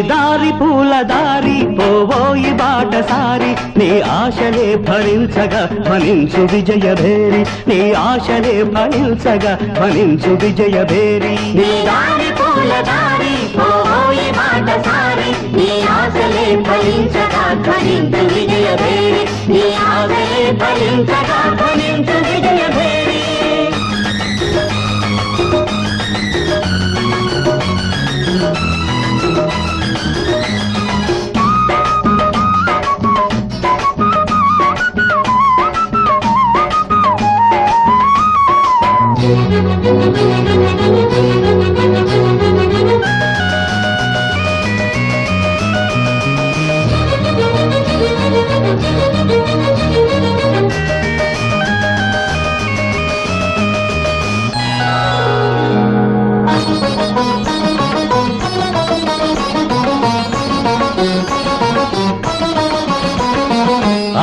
దారి పూల దారి పోవోయి బాటసారి నీ ఆశలే ఫలించగా ఫలించు విజయభేరి నీ ఆశలే ఫలించగా ఫలించు విజయభేరి నీ దారి పూల దారి పోవోయి బాటసారి నీ ఆశలే ఫలించగా ఫలించు విజయభేరి నీ ఆశలే ఫలించగా ఫలించు విజయభేరి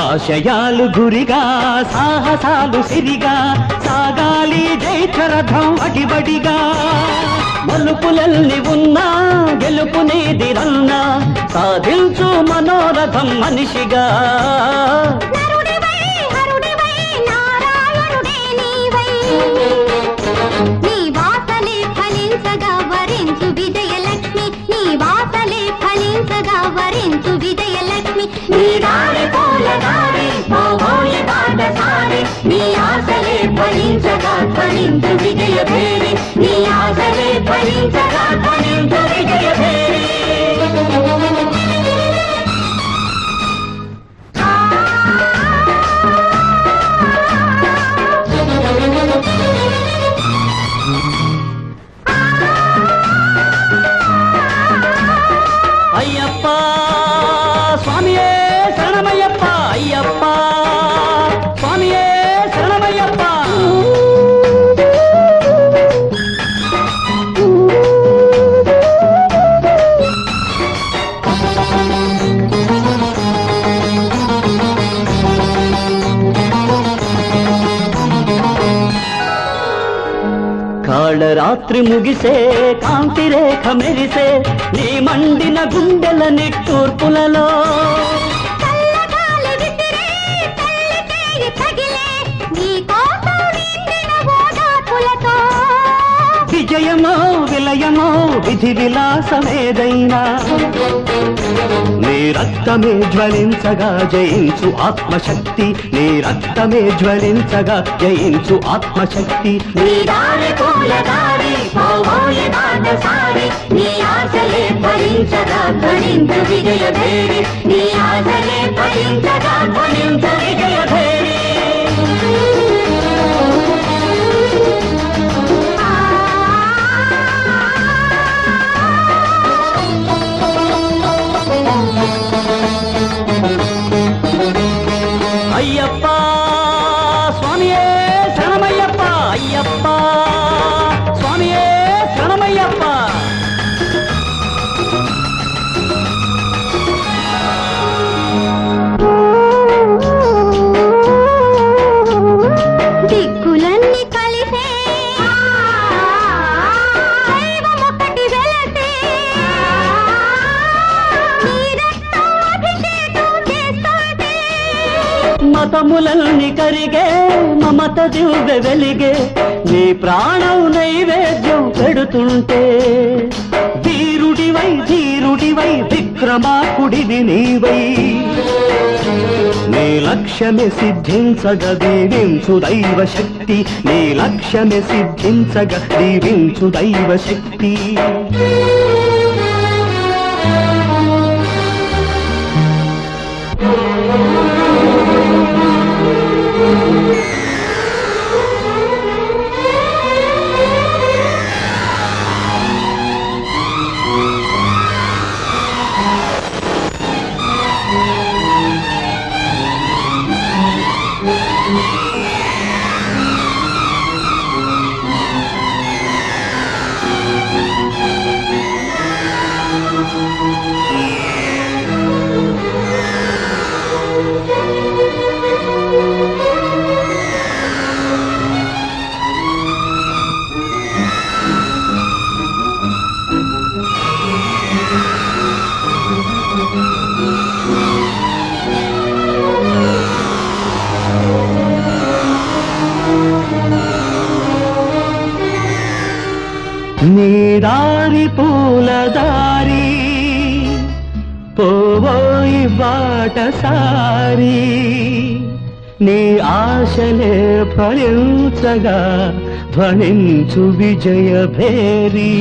ఆశయాలు గురిగా సాహసాలు సిరిగా సాగాలి జైత్రరథం అడిబడిగా మలుపులల్ని ఉన్నా గెలుపునేదిరన్నా సాధించు మనోరథం మనిషిగా నీ వాసలే ఫలించగా వరించు విజయలక్ష్మి నీ వాసలే ఫలించగా వరించు విజయలక్ష్మి నీ దారి పూల దారి పోవోయి బాటసారి నీ ఆశలే ఫలించగా ఫలించు విజయభేరి నీ ఆశలే ఫలించగా ఫలించు విజయభేరి అయ్యప్ప స్వామియే శరణమయ్యప్ప అయ్యప్ప స్వామియే శరణమయ్యప్ప కాళరాత్రి ముగిసే కాంతి రేఖ మెరిసే నీ మండిన గుండెల నిట్టూర్పులలో విజయమో విలయమో విధి విలాసమేదైనా నీ రక్తమే జ్వలించగా జయించు ఆత్మశక్తి నీ రక్తమే జ్వలించగా జయించు ఆత్మశక్తి నీ దారి పూల దారి పోవోయి బాటసారి నీ ఆశలే ఫలించగా ఫలించు విజయభేరి నీ ఆశలే ఫలించగా ఫలించు విజయభేరి అయ్యప్ప స్వామియే శరణమయ్యప్ప అయ్యప్ప స్వామియే శరణమయ్యప్ప దిక్కులన్నీ కలిసే దైవమొకటి వెలసే నీ రక్తం అభిషేకం చేస్తుంటే మతములన్నీ కరిగే మమత దివ్య వెలిగే నీ ప్రాణం నైవేద్యం పెడుతుంటే ధీరుడివై విక్రమార్కుడివి నీవై నీ లక్ష్యమే సిద్ధించగ దీవించు దైవ శక్తి నీ లక్ష్యమే సిద్ధించగ దీవించు దైవ శక్తి నీ దారి పూల దారి పోవోయి బాటసారి నీ ఆశలే ఫలించగా ధ్వనించు విజయ భేరీ